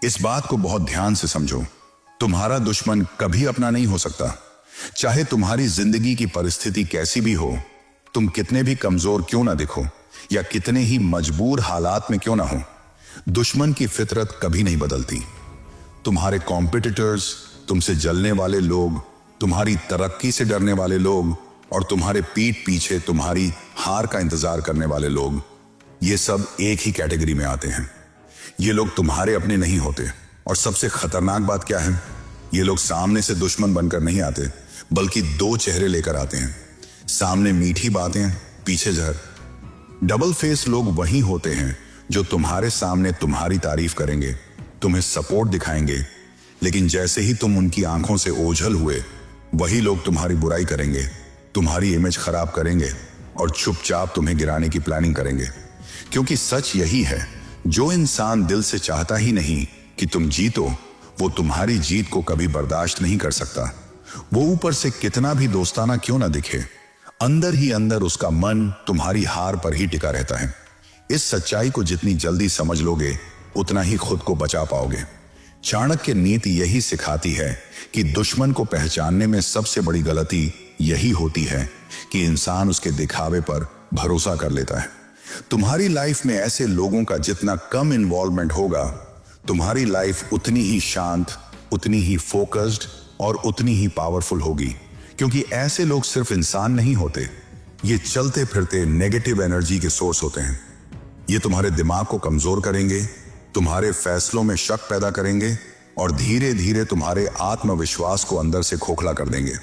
इस बात को बहुत ध्यान से समझो। तुम्हारा दुश्मन कभी अपना नहीं हो सकता। चाहे तुम्हारी जिंदगी की परिस्थिति कैसी भी हो, तुम कितने भी कमजोर क्यों ना दिखो या कितने ही मजबूर हालात में क्यों ना हो, दुश्मन की फितरत कभी नहीं बदलती। तुम्हारे कॉम्पिटिटर्स, तुमसे जलने वाले लोग, तुम्हारी तरक्की से डरने वाले लोग और तुम्हारे पीठ पीछे तुम्हारी हार का इंतजार करने वाले लोग, ये सब एक ही कैटेगरी में आते हैं। ये लोग तुम्हारे अपने नहीं होते। और सबसे खतरनाक बात क्या है, ये लोग सामने से दुश्मन बनकर नहीं आते, बल्कि दो चेहरे लेकर आते हैं। सामने मीठी बातें, पीछे जहर। डबल फेस लोग वही होते हैं जो तुम्हारे सामने तुम्हारी तारीफ करेंगे, तुम्हें सपोर्ट दिखाएंगे, लेकिन जैसे ही तुम उनकी आंखों से ओझल हुए, वही लोग तुम्हारी बुराई करेंगे, तुम्हारी इमेज खराब करेंगे और चुपचाप तुम्हें गिराने की प्लानिंग करेंगे। क्योंकि सच यही है, जो इंसान दिल से चाहता ही नहीं कि तुम जीतो, वो तुम्हारी जीत को कभी बर्दाश्त नहीं कर सकता। वो ऊपर से कितना भी दोस्ताना क्यों ना दिखे, अंदर ही अंदर उसका मन तुम्हारी हार पर ही टिका रहता है। इस सच्चाई को जितनी जल्दी समझ लोगे, उतना ही खुद को बचा पाओगे। चाणक्य नीति यही सिखाती है कि दुश्मन को पहचानने में सबसे बड़ी गलती यही होती है कि इंसान उसके दिखावे पर भरोसा कर लेता है। तुम्हारी लाइफ में ऐसे लोगों का जितना कम इन्वॉल्वमेंट होगा, तुम्हारी लाइफ उतनी ही शांत, उतनी ही फोकस्ड और उतनी ही पावरफुल होगी। क्योंकि ऐसे लोग सिर्फ इंसान नहीं होते, ये चलते फिरते नेगेटिव एनर्जी के सोर्स होते हैं। ये तुम्हारे दिमाग को कमजोर करेंगे, तुम्हारे फैसलों में शक पैदा करेंगे और धीरे धीरे तुम्हारे आत्मविश्वास को अंदर से खोखला कर देंगे।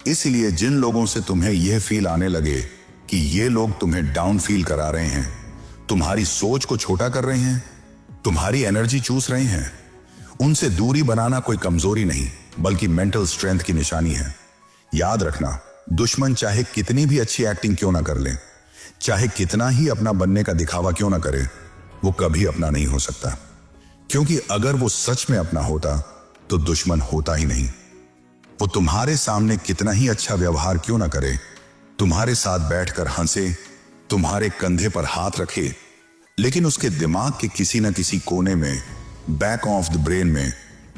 इसलिए जिन लोगों से तुम्हें यह फील आने लगे कि ये लोग तुम्हें डाउन फील करा रहे हैं, तुम्हारी सोच को छोटा कर रहे हैं, तुम्हारी एनर्जी चूस रहे हैं, उनसे दूरी बनाना कोई कमजोरी नहीं, बल्कि मेंटल स्ट्रेंथ की निशानी है। याद रखना, दुश्मन चाहे कितनी भी अच्छी एक्टिंग क्यों ना कर ले, चाहे कितना ही अपना बनने का दिखावा क्यों ना करे, वो कभी अपना नहीं हो सकता। क्योंकि अगर वो सच में अपना होता तो दुश्मन होता ही नहीं। वो तुम्हारे सामने कितना ही अच्छा व्यवहार क्यों ना करे, तुम्हारे साथ बैठकर हंसे, तुम्हारे कंधे पर हाथ रखे, लेकिन उसके दिमाग के किसी न किसी कोने में, बैक ऑफ द ब्रेन में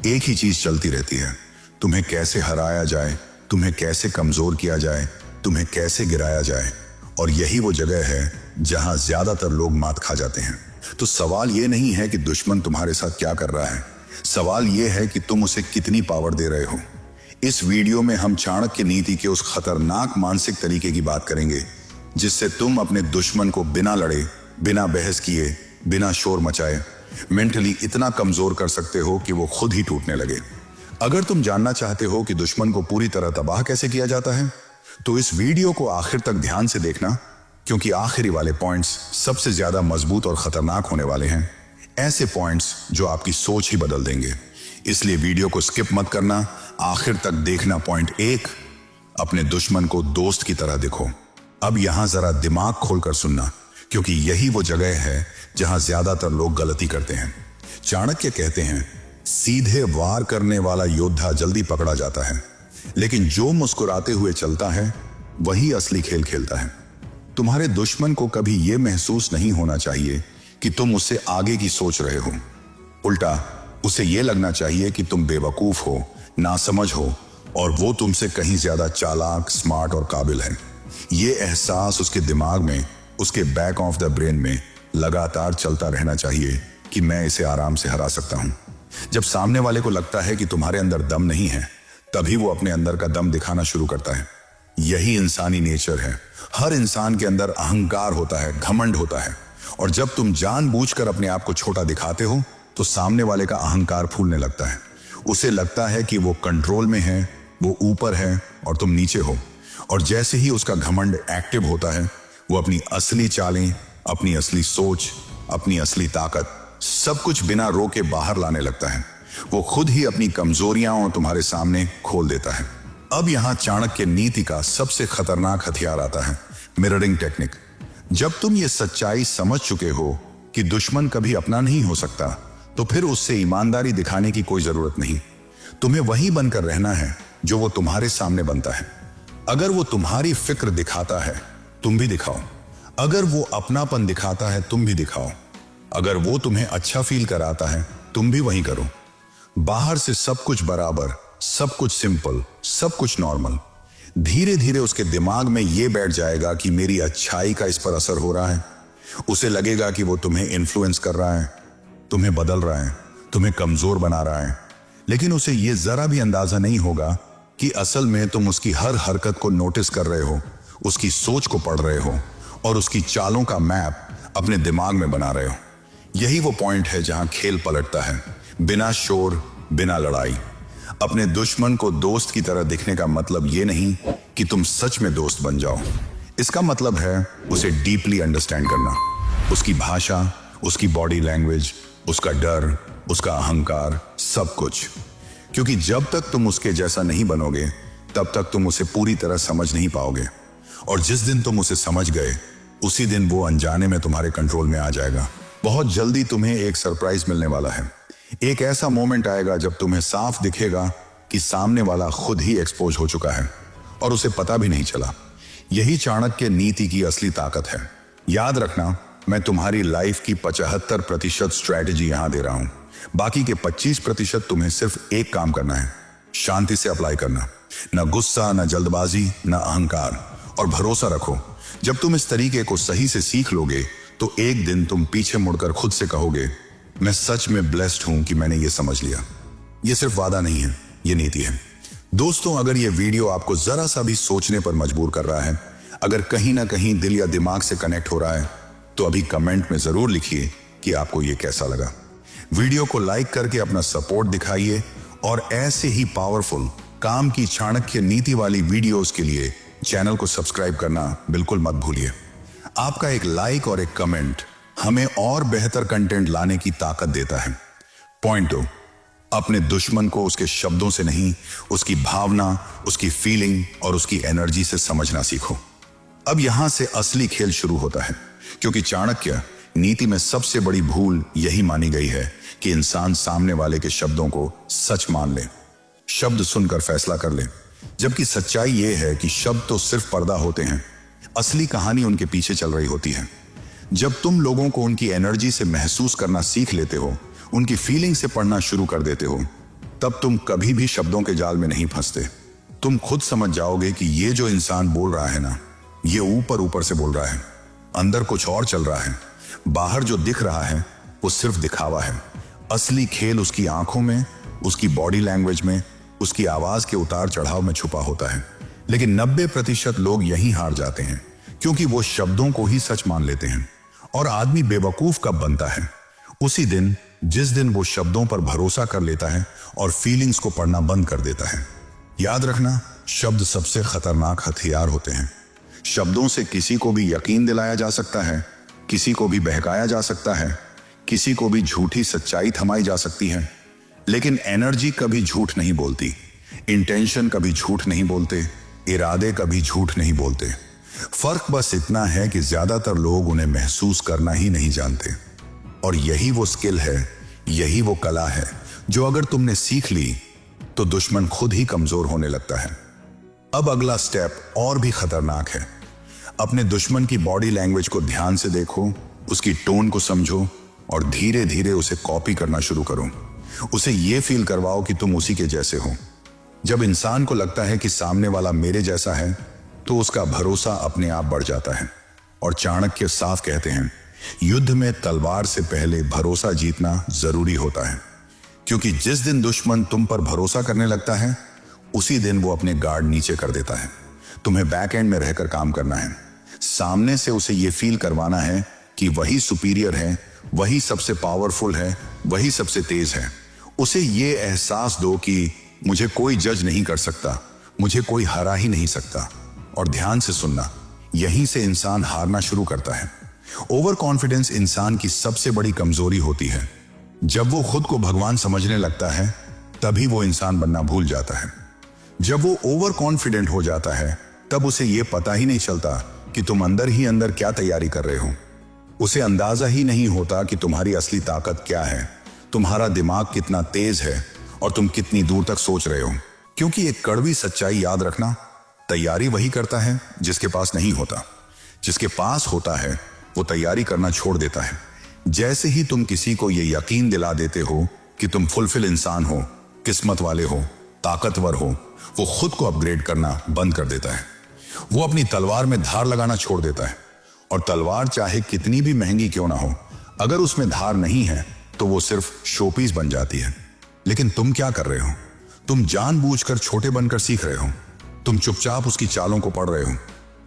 एक ही चीज चलती रहती है, तुम्हें कैसे हराया जाए, तुम्हें कैसे कमजोर किया जाए, तुम्हें कैसे गिराया जाए। और यही वो जगह है जहां ज्यादातर लोग मात खा जाते हैं। तो सवाल ये नहीं है कि दुश्मन तुम्हारे साथ क्या कर रहा है, सवाल ये है कि तुम उसे कितनी पावर दे रहे हो। इस वीडियो में हम चाणक्य नीति के उस खतरनाक मानसिक तरीके की बात करेंगे जिससे तुम अपने दुश्मन को बिना लड़े, बिना बहस किए, बिना शोर मचाए मेंटली इतना कमजोर कर सकते हो कि वो खुद ही टूटने लगे। अगर तुम जानना चाहते हो कि दुश्मन को पूरी तरह तबाह कैसे किया जाता है, तो इस वीडियो को आखिर तक ध्यान से देखना, क्योंकि आखिरी वाले पॉइंट्स सबसे ज्यादा मजबूत और खतरनाक होने वाले हैं। ऐसे पॉइंट्स जो आपकी सोच ही बदल देंगे। इसलिए वीडियो को स्किप मत करना, आखिर तक देखना। पॉइंट 1, अपने दुश्मन को दोस्त की तरह देखो। अब यहां जरा दिमाग खोलकर सुनना, क्योंकि यही वो जगह है जहां ज्यादातर लोग गलती करते हैं। चाणक्य कहते हैं, सीधे वार करने वाला योद्धा जल्दी पकड़ा जाता है, लेकिन जो मुस्कुराते हुए चलता है वही असली खेल खेलता है। तुम्हारे दुश्मन को कभी यह महसूस नहीं होना चाहिए कि तुम उससे आगे की सोच रहे हो। उल्टा उसे यह लगना चाहिए कि तुम बेवकूफ हो, नासमझ हो और वो तुमसे कहीं ज्यादा चालाक, स्मार्ट और काबिल है। ये एहसास उसके दिमाग में, उसके बैक ऑफ द ब्रेन में लगातार चलता रहना चाहिए कि मैं इसे आराम से हरा सकता हूं। जब सामने वाले को लगता है कि तुम्हारे अंदर दम नहीं है, तभी वो अपने अंदर का दम दिखाना शुरू करता है। यही इंसानी नेचर है। हर इंसान के अंदर अहंकार होता है, घमंड होता है, और जब तुम जानबूझकर अपने आप को छोटा दिखाते हो तो सामने वाले का अहंकार फूलने लगता है। उसे लगता है कि वो कंट्रोल में है, वो ऊपर है और तुम नीचे हो। और जैसे ही उसका घमंड एक्टिव होता है, वो अपनी असली चालें, अपनी असली सोच, अपनी असली ताकत सब कुछ बिना रोके बाहर लाने लगता है। वो खुद ही अपनी कमजोरियां तुम्हारे सामने खोल देता है। अब यहां चाणक्य नीति का सबसे खतरनाक हथियार आता है, मिररिंग टेक्निक। जब तुम ये सच्चाई समझ चुके हो कि दुश्मन कभी अपना नहीं हो सकता, तो फिर उससे ईमानदारी दिखाने की कोई जरूरत नहीं। तुम्हें वही बनकर रहना है जो वो तुम्हारे सामने बनता है। अगर वो तुम्हारी फिक्र दिखाता है, तुम भी दिखाओ। अगर वो अपनापन दिखाता है, तुम भी दिखाओ। अगर वो तुम्हें अच्छा फील कराता है, तुम भी वही करो। बाहर से सब कुछ बराबर, सब कुछ सिंपल, सब कुछ नॉर्मल। धीरे धीरे उसके दिमाग में यह बैठ जाएगा कि मेरी अच्छाई का इस पर असर हो रहा है। उसे लगेगा कि वो तुम्हें इन्फ्लुएंस कर रहा है, तुम्हें बदल रहा है, तुम्हें कमजोर बना रहा है। लेकिन उसे यह जरा भी अंदाजा नहीं होगा कि असल में तुम उसकी हर हरकत को नोटिस कर रहे हो, उसकी सोच को पढ़ रहे हो और उसकी चालों का मैप अपने दिमाग में बना रहे हो। यही वो पॉइंट है जहां खेल पलटता है, बिना शोर, बिना लड़ाई। अपने दुश्मन को दोस्त की तरह दिखने का मतलब ये नहीं कि तुम सच में दोस्त बन जाओ। इसका मतलब है उसे डीपली अंडरस्टैंड करना, उसकी भाषा, उसकी बॉडी लैंग्वेज, उसका डर, उसका अहंकार, सब कुछ। क्योंकि जब तक तुम उसके जैसा नहीं बनोगे तब तक तुम उसे पूरी तरह समझ नहीं पाओगे। और जिस दिन तुम उसे समझ गए उसी दिन वो अनजाने में तुम्हारे कंट्रोल में आ जाएगा। बहुत जल्दी तुम्हें एक सरप्राइज मिलने वाला है। एक ऐसा मोमेंट आएगा जब तुम्हें साफ दिखेगा कि सामने वाला खुद ही एक्सपोज हो चुका है और उसे पता भी नहीं चला। यही चाणक्य नीति की असली ताकत है। याद रखना, मैं तुम्हारी लाइफ की 75% स्ट्रैटेजी यहां दे रहा हूं। बाकी के 25% तुम्हें सिर्फ एक काम करना है, शांति से अप्लाई करना। न गुस्सा, न जल्दबाजी, न अहंकार। और भरोसा रखो, जब तुम इस तरीके को सही से सीख लोगे तो एक दिन तुम पीछे मुड़कर खुद से कहोगे, मैं सच में ब्लेस्ड हूं कि मैंने ये समझ लिया। ये सिर्फ वादा नहीं है, ये नीति है। दोस्तों, अगर ये वीडियो आपको जरा सा भी सोचने पर मजबूर कर रहा है, अगर कहीं ना कहीं दिल या दिमाग से कनेक्ट हो रहा है, तो अभी कमेंट में जरूर लिखिए कि आपको ये कैसा लगा। वीडियो को लाइक करके अपना सपोर्ट दिखाइए और ऐसे ही पावरफुल काम की चाणक्य नीति वाली वीडियोस के लिए चैनल को सब्सक्राइब करना बिल्कुल मत भूलिए। आपका एक लाइक और एक कमेंट हमें और बेहतर कंटेंट लाने की ताकत देता है। पॉइंट 2, अपने दुश्मन को उसके शब्दों से नहीं, उसकी भावना, उसकी फीलिंग और उसकी एनर्जी से समझना सीखो। अब यहां से असली खेल शुरू होता है, क्योंकि चाणक्य नीति में सबसे बड़ी भूल यही मानी गई है कि इंसान सामने वाले के शब्दों को सच मान ले, शब्द सुनकर फैसला कर ले। जबकि सच्चाई यह है कि शब्द तो सिर्फ पर्दा होते हैं, असली कहानी उनके पीछे चल रही होती है। जब तुम लोगों को उनकी एनर्जी से महसूस करना सीख लेते हो, उनकी फीलिंग से पढ़ना शुरू कर देते हो, तब तुम कभी भी शब्दों के जाल में नहीं फंसते। तुम खुद समझ जाओगे कि ये जो इंसान बोल रहा है ना, ये ऊपर ऊपर से बोल रहा है, अंदर कुछ और चल रहा है। बाहर जो दिख रहा है वो सिर्फ दिखावा है। असली खेल उसकी आंखों में, उसकी बॉडी लैंग्वेज में, उसकी आवाज के उतार चढ़ाव में छुपा होता है। लेकिन 90% लोग यहीं हार जाते हैं, क्योंकि वो शब्दों को ही सच मान लेते हैं। और आदमी बेवकूफ कब बनता है? उसी दिन जिस दिन वो शब्दों पर भरोसा कर लेता है और फीलिंग्स को पढ़ना बंद कर देता है। याद रखना, शब्द सबसे खतरनाक हथियार होते हैं। शब्दों से किसी को भी यकीन दिलाया जा सकता है, किसी को भी बहकाया जा सकता है, किसी को भी झूठी सच्चाई थमाई जा सकती है। लेकिन एनर्जी कभी झूठ नहीं बोलती, इंटेंशन कभी झूठ नहीं बोलते, इरादे कभी झूठ नहीं बोलते। फर्क बस इतना है कि ज्यादातर लोग उन्हें महसूस करना ही नहीं जानते। और यही वो स्किल है, यही वो कला है जो अगर तुमने सीख ली तो दुश्मन खुद ही कमजोर होने लगता है। अब अगला स्टेप और भी खतरनाक है। अपने दुश्मन की बॉडी लैंग्वेज को ध्यान से देखो, उसकी टोन को समझो और धीरे धीरे उसे कॉपी करना शुरू करो। उसे यह फील करवाओ कि तुम उसी के जैसे हो। जब इंसान को लगता है कि सामने वाला मेरे जैसा है, तो उसका भरोसा अपने आप बढ़ जाता है। और चाणक्य साफ कहते हैं, युद्ध में तलवार से पहले भरोसा जीतना जरूरी होता है। क्योंकि जिस दिन दुश्मन तुम पर भरोसा करने लगता है, उसी दिन वो अपने गार्ड नीचे कर देता है। तुम्हें बैक एंड में रहकर काम करना है। सामने से उसे यह फील करवाना है कि वही सुपीरियर है, वही सबसे पावरफुल है, वही सबसे तेज है। उसे यह एहसास दो कि मुझे कोई जज नहीं कर सकता, मुझे कोई हरा ही नहीं सकता। और ध्यान से सुनना, यहीं से इंसान हारना शुरू करता है। ओवर कॉन्फिडेंस इंसान की सबसे बड़ी कमजोरी होती है। जब वो खुद को भगवान समझने लगता है, तभी वो इंसान बनना भूल जाता है। जब वो ओवर कॉन्फिडेंट हो जाता है, तब उसे यह पता ही नहीं चलता कि तुम अंदर ही अंदर क्या तैयारी कर रहे हो। उसे अंदाजा ही नहीं होता कि तुम्हारी असली ताकत क्या है, तुम्हारा दिमाग कितना तेज है और तुम कितनी दूर तक सोच रहे हो। क्योंकि एक कड़वी सच्चाई याद रखना, तैयारी वही करता है जिसके पास नहीं होता। जिसके पास होता है वो तैयारी करना छोड़ देता है। जैसे ही तुम किसी को यह यकीन दिला देते हो कि तुम फुलफिल इंसान हो, किस्मत वाले हो, ताकतवर हो, वो खुद को अपग्रेड करना बंद कर देता है। वो अपनी तलवार में धार लगाना छोड़ देता है, और तलवार चाहे कितनी भी महंगी क्यों ना हो, अगर उसमें धार नहीं है तो वो सिर्फ शोपीस बन जाती है। लेकिन तुम क्या कर रहे हो? तुम जानबूझकर छोटे बनकर सीख रहे हो। तुम चुपचाप उसकी चालों को पढ़ रहे हो।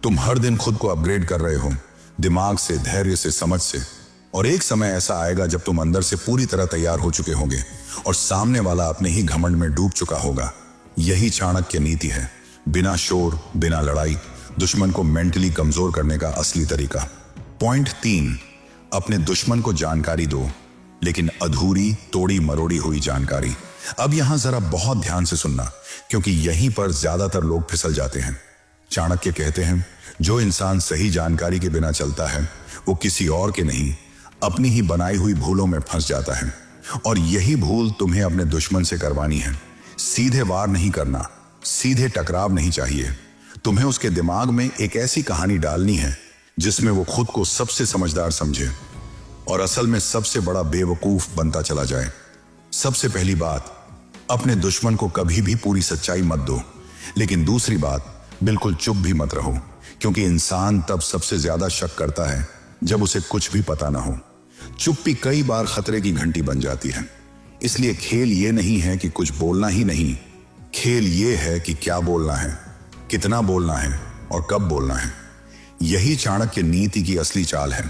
तुम हर दिन खुद को अपग्रेड कर रहे हो, दिमाग से, धैर्य से, समझ से। और एक समय ऐसा आएगा जब तुम अंदर से पूरी तरह तैयार हो चुके होंगे और सामने वाला अपने ही घमंड में डूब चुका होगा। यही चाणक्य नीति है, बिना शोर, बिना लड़ाई, दुश्मन को मेंटली कमजोर करने का असली तरीका। पॉइंट 3, अपने दुश्मन को जानकारी दो, लेकिन अधूरी, तोड़ी मरोड़ी हुई जानकारी। अब यहां जरा बहुत ध्यान से सुनना, क्योंकि यहीं पर ज्यादातर लोग फिसल जाते हैं। चाणक्य कहते हैं, जो इंसान सही जानकारी के बिना चलता है वो किसी और के नहीं, अपनी ही बनाई हुई भूलों में फंस जाता है। और यही भूल तुम्हें अपने दुश्मन से करवानी है। सीधे वार नहीं करना, सीधे टकराव नहीं चाहिए। तुम्हें उसके दिमाग में एक ऐसी कहानी डालनी है जिसमें वो खुद को सबसे समझदार समझे और असल में सबसे बड़ा बेवकूफ बनता चला जाए। सबसे पहली बात, अपने दुश्मन को कभी भी पूरी सच्चाई मत दो। लेकिन दूसरी बात, बिल्कुल चुप भी मत रहो, क्योंकि इंसान तब सबसे ज्यादा शक करता है जब उसे कुछ भी पता ना हो। चुप्पी कई बार खतरे की घंटी बन जाती है। इसलिए खेल ये नहीं है कि कुछ बोलना ही नहीं, खेल ये है कि क्या बोलना है, कितना बोलना है और कब बोलना है। यही चाणक्य नीति की असली चाल है।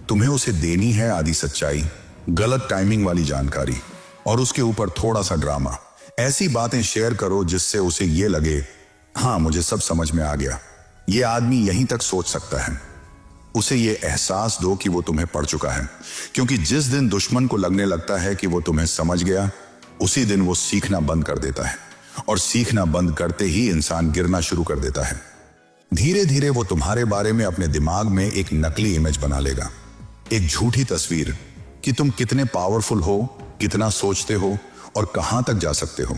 तुम्हें उसे देनी है आधी सच्चाई, गलत टाइमिंग वाली जानकारी और उसके ऊपर थोड़ा सा ड्रामा। ऐसी बातें शेयर करो जिससे उसे ये लगे, हाँ मुझे सब समझ में आ गया, ये आदमी यहीं तक सोच सकता है। उसे ये एहसास दो कि वो तुम्हें पढ़ चुका है, क्योंकि जिस दिन दुश्मन को लगने लगता है कि वो तुम्हें समझ गया, उसी दिन वो सीखना बंद कर देता है। और सीखना बंद करते ही इंसान गिरना शुरू कर देता है। धीरे धीरे वो तुम्हारे बारे में अपने दिमाग में एक नकली इमेज बना लेगा, एक झूठी तस्वीर कि तुम कितने पावरफुल हो, कितना सोचते हो और कहां तक जा सकते हो।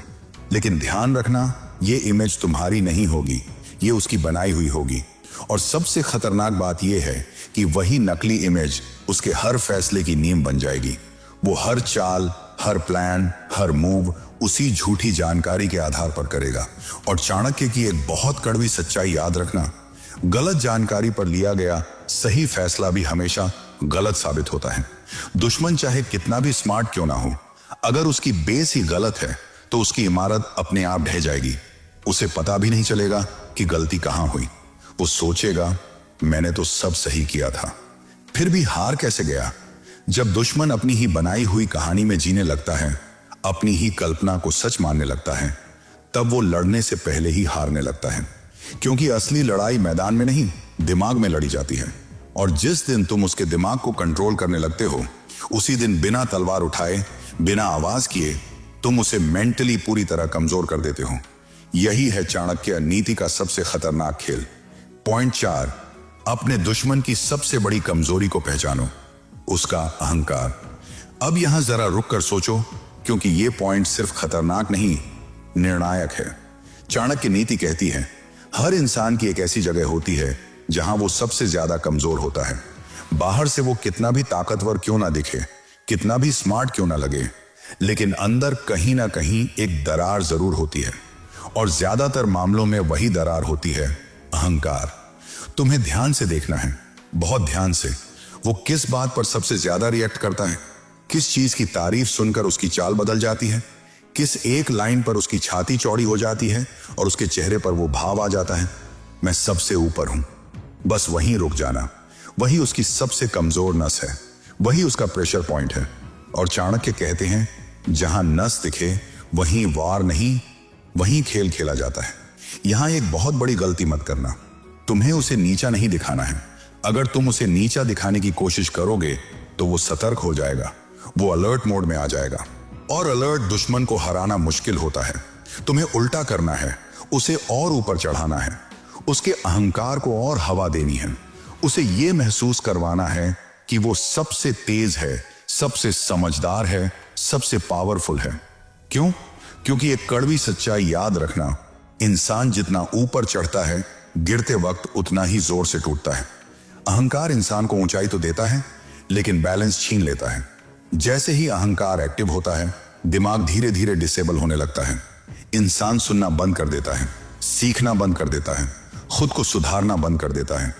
लेकिन ध्यान रखना, ये इमेज तुम्हारी नहीं होगी, ये उसकी बनाई हुई होगी। और सबसे खतरनाक बात यह है कि वही नकली इमेज उसके हर फैसले की नींव बन जाएगी। वो हर चाल, हर प्लान, हर मूव उसी झूठी जानकारी के आधार पर करेगा। और चाणक्य की एक बहुत कड़वी सच्चाई याद रखना, गलत जानकारी पर लिया गया सही फैसला भी हमेशा गलत साबित होता है। दुश्मन चाहे कितना भी स्मार्ट क्यों ना हो, अगर उसकी बेस ही गलत है तो उसकी इमारत अपने आप ढह जाएगी। उसे पता भी नहीं चलेगा कि गलती कहां हुई। वो सोचेगा, मैंने तो सब सही किया था। फिर भी हार कैसे गया? जब दुश्मन अपनी ही बनाई हुई कहानी में जीने लगता है, अपनी ही कल्पना को सच मानने लगता है, तब वो लड़ने से पहले ही हारने लगता है। क्योंकि असली लड़ाई मैदान में नहीं, दिमाग में लड़ी जाती है। और जिस दिन तुम उसके दिमाग को कंट्रोल करने लगते हो, उसी दिन बिना तलवार उठाए, बिना आवाज किए, तुम उसे मेंटली पूरी तरह कमजोर कर देते हो। यही है चाणक्य नीति का सबसे खतरनाक खेल। पॉइंट 4, अपने दुश्मन की सबसे बड़ी कमजोरी को पहचानो, उसका अहंकार। अब यहां जरा रुक कर सोचो, क्योंकि यह पॉइंट सिर्फ खतरनाक नहीं, निर्णायक है। चाणक्य नीति कहती है, हर इंसान की एक ऐसी जगह होती है जहां वो सबसे ज्यादा कमजोर होता है। बाहर से वो कितना भी ताकतवर क्यों ना दिखे, कितना भी स्मार्ट क्यों ना लगे, लेकिन अंदर कहीं ना कहीं एक दरार जरूर होती है। और ज्यादातर मामलों में वही दरार होती है अहंकार। तुम्हें ध्यान से देखना है, बहुत ध्यान से। वो किस बात पर सबसे ज्यादा रिएक्ट करता है? किस चीज की तारीफ सुनकर उसकी चाल बदल जाती है? किस एक लाइन पर उसकी छाती चौड़ी हो जाती है और उसके चेहरे पर वो भाव आ जाता है, मैं सबसे ऊपर हूं। बस वहीं रुक जाना। वही उसकी सबसे कमजोर नस है, वही उसका प्रेशर पॉइंट है। और चाणक्य कहते हैं, जहां नस दिखे वहीं वार नहीं, वहीं खेल खेला जाता है। यहां एक बहुत बड़ी गलती मत करना, तुम्हें उसे नीचा नहीं दिखाना है। अगर तुम उसे नीचा दिखाने की कोशिश करोगे तो वो सतर्क हो जाएगा, वो अलर्ट मोड में आ जाएगा। और अलर्ट दुश्मन को हराना मुश्किल होता है। तुम्हें उल्टा करना है, उसे और ऊपर चढ़ाना है, उसके अहंकार को और हवा देनी है, उसे यह महसूस करवाना है कि वो सबसे तेज है, सबसे समझदार है, सबसे पावरफुल है। क्यों? क्योंकि एक कड़वी सच्चाई याद रखना, इंसान जितना ऊपर चढ़ता है, गिरते वक्त उतना ही जोर से टूटता है। अहंकार इंसान को ऊंचाई तो देता है, लेकिन बैलेंस छीन लेता है। जैसे ही अहंकार एक्टिव होता है, दिमाग धीरे धीरे डिसेबल होने लगता है। इंसान सुनना बंद कर देता है, सीखना बंद कर देता है, खुद को सुधारना बंद कर देता है।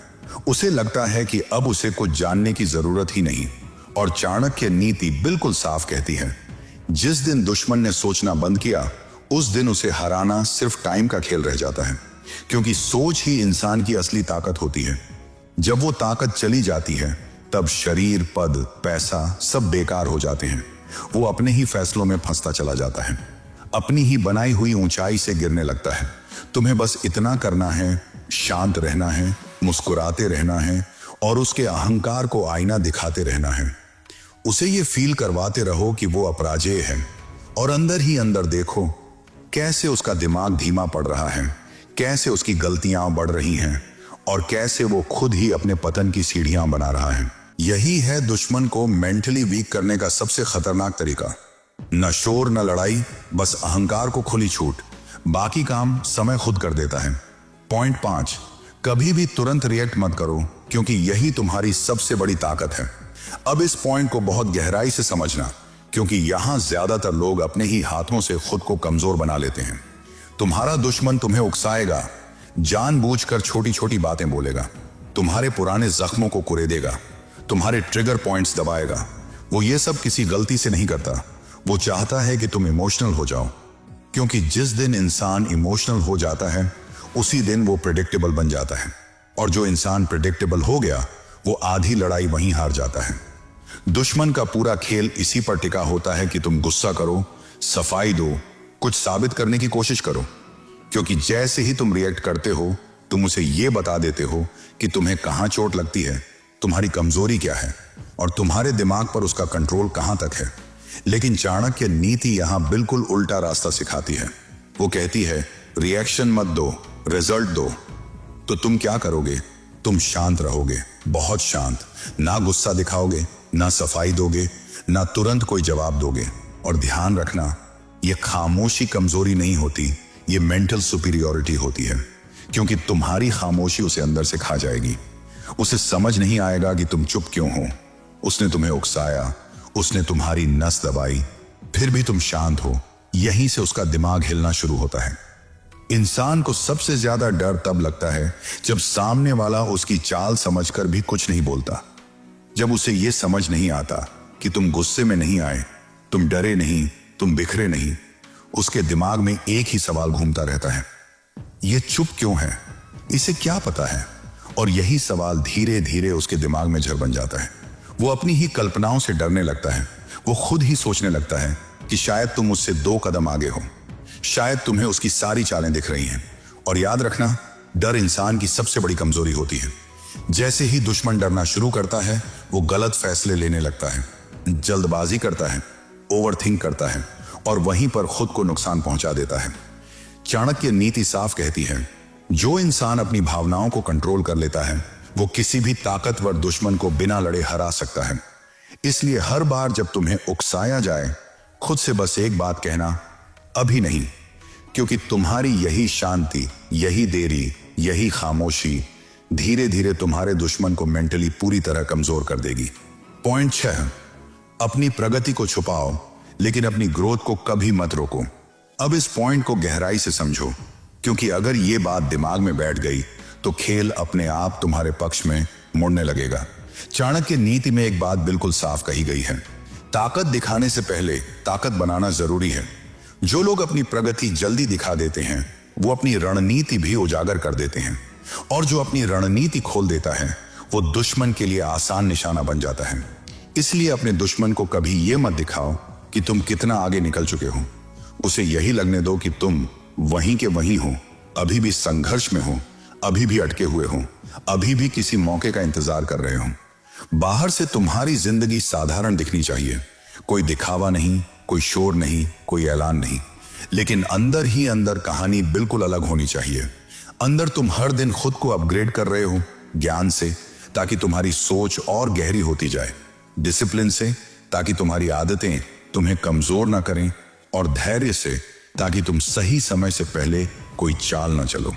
उसे लगता है कि अब उसे कुछ जानने की जरूरत ही नहीं। और चाणक्य नीति बिल्कुल साफ कहती है, जिस दिन दुश्मन ने सोचना बंद किया, उस दिन उसे हराना सिर्फ टाइम का खेल रह जाता है। क्योंकि सोच ही इंसान की असली ताकत होती है। जब वो ताकत चली जाती है, तब शरीर, पद, पैसा सब बेकार हो जाते हैं। वो अपने ही फैसलों में फंसता चला जाता है, अपनी ही बनाई हुई ऊंचाई से गिरने लगता है। तुम्हें बस इतना करना है, शांत रहना है, मुस्कुराते रहना है और उसके अहंकार को आईना दिखाते रहना है। उसे ये फील करवाते रहो कि वो अपराजेय है और अंदर ही अंदर देखो कैसे उसका दिमाग धीमा पड़ रहा है, कैसे उसकी गलतियां बढ़ रही हैं और कैसे वो खुद ही अपने पतन की सीढ़ियां बना रहा है। यही है दुश्मन को मेंटली वीक करने का सबसे खतरनाक तरीका। न शोर न लड़ाई, बस अहंकार को खुली छूट, बाकी काम समय खुद कर देता है। पॉइंट 5, कभी भी तुरंत रिएक्ट मत करो, क्योंकि यही तुम्हारी सबसे बड़ी ताकत है। अब इस पॉइंट को बहुत गहराई से समझना, क्योंकि यहां ज्यादातर लोग अपने ही हाथों से खुद को कमजोर बना लेते हैं। तुम्हारा दुश्मन तुम्हें उकसाएगा, जानबूझकर छोटी छोटी बातें बोलेगा, तुम्हारे पुराने जख्मों को कुरेदेगा, तुम्हारे ट्रिगर पॉइंट्स दबाएगा। वो ये सब किसी गलती से नहीं करता, वो चाहता है कि तुम इमोशनल हो जाओ। क्योंकि जिस दिन इंसान इमोशनल हो जाता है, उसी दिन वो प्रेडिक्टेबल बन जाता है। और जो इंसान प्रेडिक्टेबल हो गया, वो आधी लड़ाई वहीं हार जाता है। दुश्मन का पूरा खेल इसी पर टिका होता है कि तुम गुस्सा करो, सफाई दो, कुछ साबित करने की कोशिश करो। क्योंकि जैसे ही तुम रिएक्ट करते हो, तुम उसे ये बता देते हो कि तुम्हें कहां चोट लगती है, तुम्हारी कमजोरी क्या है और तुम्हारे दिमाग पर उसका कंट्रोल कहां तक है। लेकिन चाणक्य नीति यहां बिल्कुल उल्टा रास्ता सिखाती है। वो कहती है, रिएक्शन मत दो, रिजल्ट दो। तो तुम क्या करोगे? तुम शांत रहोगे, बहुत शांत। ना गुस्सा दिखाओगे, ना सफाई दोगे, ना तुरंत कोई जवाब दोगे। और ध्यान रखना, यह खामोशी कमजोरी नहीं होती, ये मेंटल सुपीरियोरिटी होती है। क्योंकि तुम्हारी खामोशी उसे अंदर से खा जाएगी। उसे समझ नहीं आएगा कि तुम चुप क्यों हो। उसने तुम्हें उकसाया, उसने तुम्हारी नस दबाई, फिर भी तुम शांत हो। यहीं से उसका दिमाग हिलना शुरू होता है। इंसान को सबसे ज्यादा डर तब लगता है जब सामने वाला उसकी चाल समझकर भी कुछ नहीं बोलता। जब उसे यह समझ नहीं आता कि तुम गुस्से में नहीं आए, तुम डरे नहीं, तुम बिखरे नहीं, उसके दिमाग में एक ही सवाल घूमता रहता है, ये चुप क्यों है, इसे क्या पता है। और यही सवाल धीरे धीरे उसके दिमाग में जड़ बन जाता है। वो अपनी ही कल्पनाओं से डरने लगता है। वो खुद ही सोचने लगता है कि शायद तुम उससे 2 कदम आगे हो, शायद तुम्हें उसकी सारी चालें दिख रही हैं। और याद रखना, डर इंसान की सबसे बड़ी कमजोरी होती है। जैसे ही दुश्मन डरना शुरू करता है, वो गलत फैसले लेने लगता है, जल्दबाजी करता है, ओवरथिंक करता है और वहीं पर खुद को नुकसान पहुंचा देता है। चाणक्य नीति साफ कहती है, जो इंसान अपनी भावनाओं को कंट्रोल कर लेता है, वो किसी भी ताकतवर दुश्मन को बिना लड़े हरा सकता है। इसलिए हर बार जब तुम्हें उकसाया जाए, खुद से बस एक बात कहना, अभी नहीं। क्योंकि तुम्हारी यही शांति, यही देरी, यही खामोशी धीरे धीरे तुम्हारे दुश्मन को मेंटली पूरी तरह कमजोर कर देगी। पॉइंट 6, अपनी प्रगति को छुपाओ, लेकिन अपनी ग्रोथ को कभी मत रोको। अब इस पॉइंट को गहराई से समझो, क्योंकि अगर ये बात दिमाग में बैठ गई तो खेल अपने आप तुम्हारे पक्ष में मुड़ने लगेगा। चाणक्य नीति में एक बात बिल्कुल साफ कही गई है, ताकत दिखाने से पहले ताकत बनाना जरूरी है। जो लोग अपनी प्रगति जल्दी दिखा देते हैं, वो अपनी रणनीति भी उजागर कर देते हैं। और जो अपनी रणनीति खोल देता है, वो दुश्मन के लिए आसान निशाना बन जाता है। इसलिए अपने दुश्मन को कभी ये मत दिखाओ कि तुम कितना आगे निकल चुके हो। उसे यही लगने दो कि तुम वहीं के वहीं हो, अभी भी संघर्ष में हो, अभी भी अटके हुए हो, अभी भी किसी मौके का इंतजार कर रहे हो। बाहर से तुम्हारी जिंदगी साधारण दिखनी चाहिए, कोई दिखावा नहीं, कोई शोर नहीं, कोई ऐलान नहीं। लेकिन अंदर ही अंदर कहानी बिल्कुल अलग होनी चाहिए। अंदर तुम हर दिन खुद को अपग्रेड कर रहे हो, ज्ञान से ताकि तुम्हारी सोच और गहरी होती जाए, डिसिप्लिन से ताकि तुम्हारी आदतें तुम्हें कमजोर ना करें, और धैर्य से ताकि तुम सही समय से पहले कोई चाल ना चलो।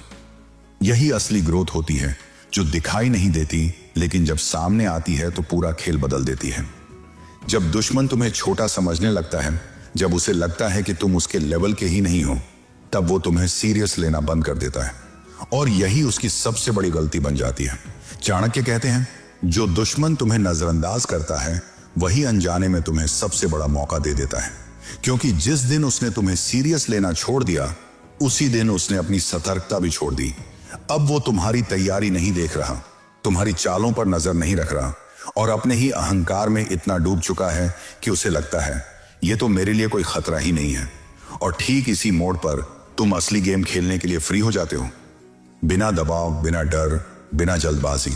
यही असली ग्रोथ होती है, जो दिखाई नहीं देती, लेकिन जब सामने आती है तो पूरा खेल बदल देती है। जब दुश्मन तुम्हें छोटा समझने लगता है, जब उसे लगता है कि तुम उसके लेवल के ही नहीं हो, तब वो तुम्हें सीरियस लेना बंद कर देता है, और यही उसकी सबसे बड़ी गलती बन जाती है। चाणक्य कहते हैं, जो दुश्मन तुम्हें नजरअंदाज करता है वही अनजाने में तुम्हें सबसे बड़ा मौका दे देता है, क्योंकि जिस दिन उसने तुम्हें सीरियस लेना छोड़ दिया, उसी दिन उसने अपनी सतर्कता भी छोड़ दी। अब वो तुम्हारी तैयारी नहीं देख रहा, तुम्हारी चालों पर नजर नहीं रख रहा, और अपने ही अहंकार में इतना डूब चुका है कि उसे लगता है ये तो मेरे लिए कोई खतरा ही नहीं है। और ठीक इसी मोड़ पर तुम असली गेम खेलने के लिए फ्री हो जाते हो, बिना दबाव, बिना डर, बिना जल्दबाजी।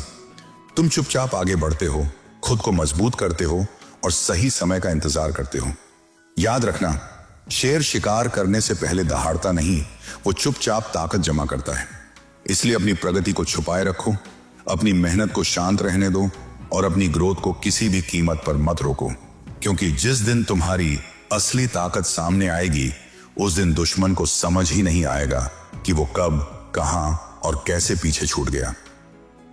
तुम चुपचाप आगे बढ़ते हो, खुद को मजबूत करते हो और सही समय का इंतजार करते हो। याद रखना, शेर शिकार करने से पहले दहाड़ता नहीं, वो चुपचाप ताकत जमा करता है। इसलिए अपनी प्रगति को छुपाए रखो, अपनी मेहनत को शांत रहने दो और अपनी ग्रोथ को किसी भी कीमत पर मत रोको, क्योंकि जिस दिन तुम्हारी असली ताकत सामने आएगी, उस दिन दुश्मन को समझ ही नहीं आएगा कि वो कब, कहां और कैसे पीछे छूट गया।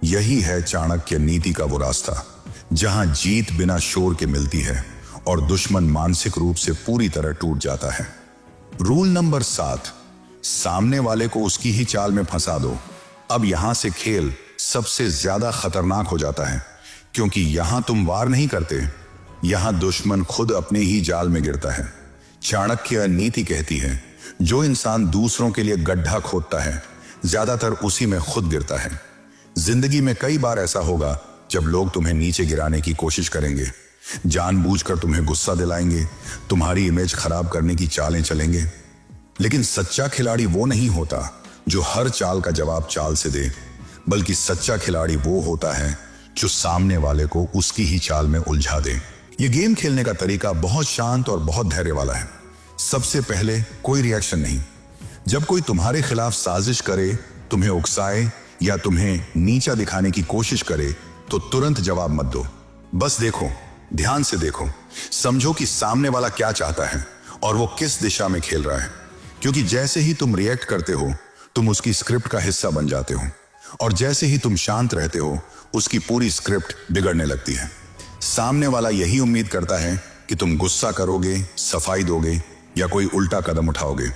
यही है चाणक्य नीति का वो रास्ता, जहां जीत बिना शोर के मिलती है और दुश्मन मानसिक रूप से पूरी तरह टूट जाता है। रूल नंबर 7, सामने वाले को उसकी ही चाल में फंसा दो। अब यहां से खेल सबसे ज्यादा खतरनाक हो जाता है, क्योंकि यहां तुम वार नहीं करते, यहां दुश्मन खुद अपने ही जाल में गिरता है। चाणक्य नीति कहती है, जो इंसान दूसरों के लिए गड्ढा खोदता है, ज्यादातर उसी में खुद गिरता है। जिंदगी में कई बार ऐसा होगा जब लोग तुम्हें नीचे गिराने की कोशिश करेंगे, जानबूझकर तुम्हें गुस्सा दिलाएंगे, तुम्हारी इमेज खराब करने की चालें चलेंगे। लेकिन सच्चा खिलाड़ी वो नहीं होता जो हर चाल का जवाब चाल से दे, बल्कि सच्चा खिलाड़ी वो होता है जो सामने वाले को उसकी ही चाल में उलझा दे। ये गेम खेलने का तरीका बहुत शांत और बहुत धैर्य वाला है। सबसे पहले कोई रिएक्शन नहीं। जब कोई तुम्हारे खिलाफ साजिश करे, तुम्हें उकसाए या तुम्हें नीचा दिखाने की कोशिश करे, तो तुरंत जवाब मत दो। बस देखो, ध्यान से देखो, समझो कि सामने वाला क्या चाहता है और वो किस दिशा में खेल रहा है, क्योंकि जैसे ही तुम रिएक्ट करते हो, तुम उसकी स्क्रिप्ट का हिस्सा बन जाते हो, और जैसे ही तुम शांत रहते हो, उसकी पूरी स्क्रिप्ट बिगड़ने लगती है। सामने वाला यही उम्मीद करता है कि तुम गुस्सा करोगे, सफाई दोगे या कोई उल्टा कदम उठाओगे।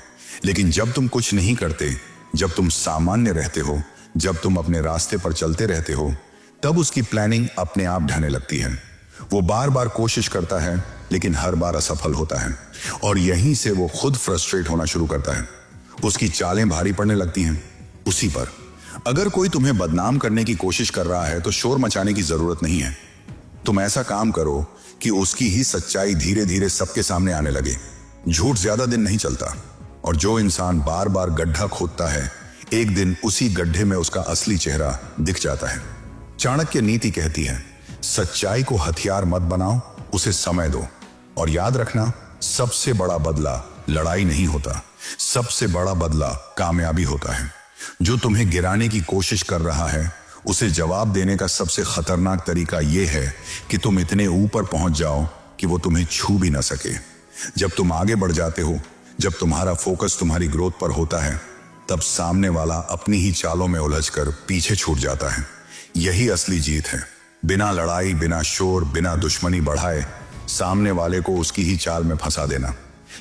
लेकिन जब तुम कुछ नहीं करते, जब तुम सामान्य रहते हो, जब तुम अपने रास्ते पर चलते रहते हो, तब उसकी प्लानिंग अपने आप ढलने लगती है। वो बार बार कोशिश करता है, लेकिन हर बार असफल होता है, और यहीं से वो खुद फ्रस्ट्रेट होना शुरू करता है। उसकी चालें भारी पड़ने लगती हैं उसी पर। अगर कोई तुम्हें बदनाम करने की कोशिश कर रहा है, तो शोर मचाने की जरूरत नहीं है। तुम ऐसा काम करो कि उसकी ही सच्चाई धीरे धीरे सबके सामने आने लगे। झूठ ज्यादा दिन नहीं चलता, और जो इंसान बार बार गड्ढा खोदता है, एक दिन उसी गड्ढे में उसका असली चेहरा दिख जाता है। चाणक्य नीति कहती है, सच्चाई को हथियार मत बनाओ, उसे समय दो। और याद रखना, सबसे बड़ा बदला लड़ाई नहीं होता, सबसे बड़ा बदला कामयाबी होता है। जो तुम्हें गिराने की कोशिश कर रहा है, उसे जवाब देने का सबसे खतरनाक तरीका यह है कि तुम इतने ऊपर पहुंच जाओ कि वो तुम्हें छू भी ना सके। जब तुम आगे बढ़ जाते हो, जब तुम्हारा फोकस तुम्हारी ग्रोथ पर होता है, तब सामने वाला अपनी ही चालों में उलझकर पीछे छूट जाता है। यही असली जीत है। बिना लड़ाई, बिना शोर, बिना दुश्मनी बढ़ाए सामने वाले को उसकी ही चाल में फंसा देना।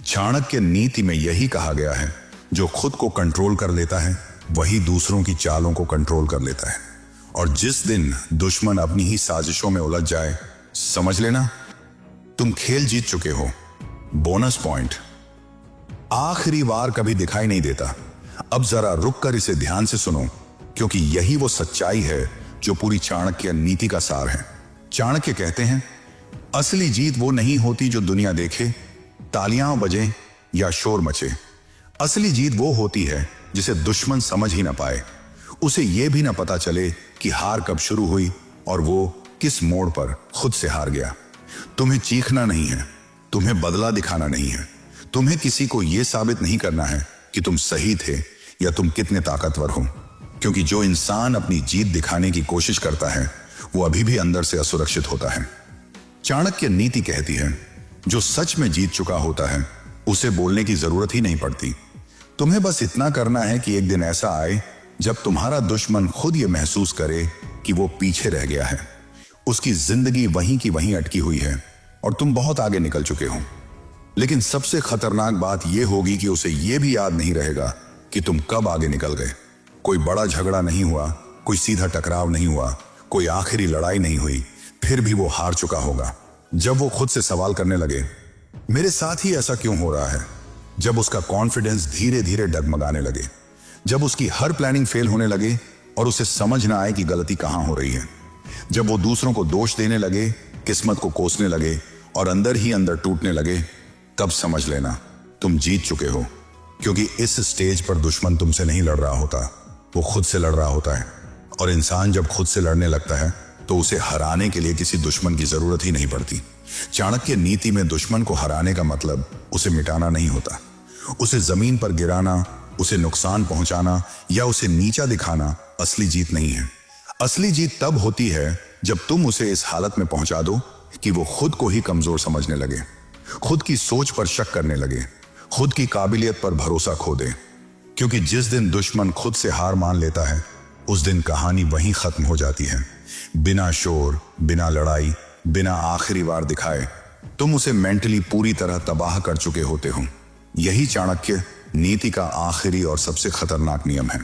चाणक्य नीति में यही कहा गया है, जो खुद को कंट्रोल कर लेता है, वही दूसरों की चालों को कंट्रोल कर लेता है। और जिस दिन दुश्मन अपनी ही साजिशों में उलझ जाए, समझ लेना तुम खेल जीत चुके हो। बोनस पॉइंट, आखिरी वार कभी दिखाई नहीं देता। अब जरा रुक कर इसे ध्यान से सुनो, क्योंकि यही वो सच्चाई है जो पूरी चाणक्य नीति का सार है। चाणक्य कहते हैं, असली जीत वो नहीं होती जो दुनिया देखे, तालियां बजें या शोर मचे। असली जीत वो होती है जिसे दुश्मन समझ ही ना पाए, उसे यह भी ना पता चले कि हार कब शुरू हुई और वो किस मोड़ पर खुद से हार गया। तुम्हें चीखना नहीं है, तुम्हें बदला दिखाना नहीं है, तुम्हें किसी को यह साबित नहीं करना है कि तुम सही थे या तुम कितने ताकतवर हो, क्योंकि जो इंसान अपनी जीत दिखाने की कोशिश करता है, वो अभी भी अंदर से असुरक्षित होता है। चाणक्य नीति कहती है, जो सच में जीत चुका होता है, उसे बोलने की जरूरत ही नहीं पड़ती। तुम्हें बस इतना करना है कि एक दिन ऐसा आए जब तुम्हारा दुश्मन खुद ये महसूस करे कि वो पीछे रह गया है, उसकी जिंदगी वहीं की वहीं अटकी हुई है और तुम बहुत आगे निकल चुके हो। लेकिन सबसे खतरनाक बात यह होगी कि उसे यह भी याद नहीं रहेगा कि तुम कब आगे निकल गए। कोई बड़ा झगड़ा नहीं हुआ, कोई सीधा टकराव नहीं हुआ, कोई आखिरी लड़ाई नहीं हुई, फिर भी वो हार चुका होगा। जब वो खुद से सवाल करने लगे, मेरे साथ ही ऐसा क्यों हो रहा है? जब उसका कॉन्फिडेंस धीरे धीरे डगमगाने लगे, जब उसकी हर प्लानिंग फेल होने लगे और उसे समझ ना आए कि गलती कहां हो रही है, जब वो दूसरों को दोष देने लगे, किस्मत को कोसने लगे और अंदर ही अंदर टूटने लगे, तब समझ लेना तुम जीत चुके हो। क्योंकि इस स्टेज पर दुश्मन तुमसे नहीं लड़ रहा होता, वो खुद से लड़ रहा होता है। और इंसान जब खुद से लड़ने लगता है तो उसे हराने के लिए किसी दुश्मन की जरूरत ही नहीं पड़ती। चाणक्य नीति में दुश्मन को हराने का मतलब उसे मिटाना नहीं होता, उसे जमीन पर गिराना, उसे नुकसान पहुंचाना या उसे नीचा दिखाना असली जीत नहीं है। असली जीत तब होती है जब तुम उसे इस हालत में पहुंचा दो कि वो खुद को ही कमजोर समझने लगे, खुद की सोच पर शक करने लगे, खुद की काबिलियत पर भरोसा खो दे। क्योंकि जिस दिन दुश्मन खुद से हार मान लेता है, उस दिन कहानी वहीं खत्म हो जाती है। बिना शोर, बिना लड़ाई, बिना आखिरी वार दिखाए तुम उसे मेंटली पूरी तरह तबाह कर चुके होते हो। यही चाणक्य नीति का आखिरी और सबसे खतरनाक नियम है।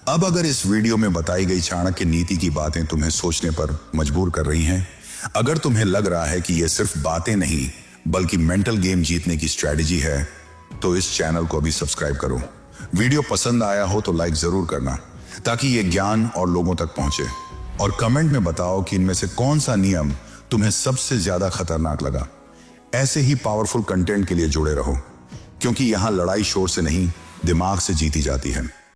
अब अगर इस वीडियो में बताई गई चाणक्य नीति की बातें तुम्हें सोचने पर मजबूर कर रही हैं, अगर तुम्हें लग रहा है कि ये सिर्फ बातें नहीं बल्कि मेंटल गेम जीतने की स्ट्रेटजी है, तो इस चैनल को अभी सब्सक्राइब करो। वीडियो पसंद आया हो तो लाइक जरूर करना ताकि ये ज्ञान और लोगों तक पहुंचे। और कमेंट में बताओ कि इनमें से कौन सा नियम तुम्हें सबसे ज्यादा खतरनाक लगा। ऐसे ही पावरफुल कंटेंट के लिए जुड़े रहो, क्योंकि यहां लड़ाई शोर से नहीं, दिमाग से जीती जाती है।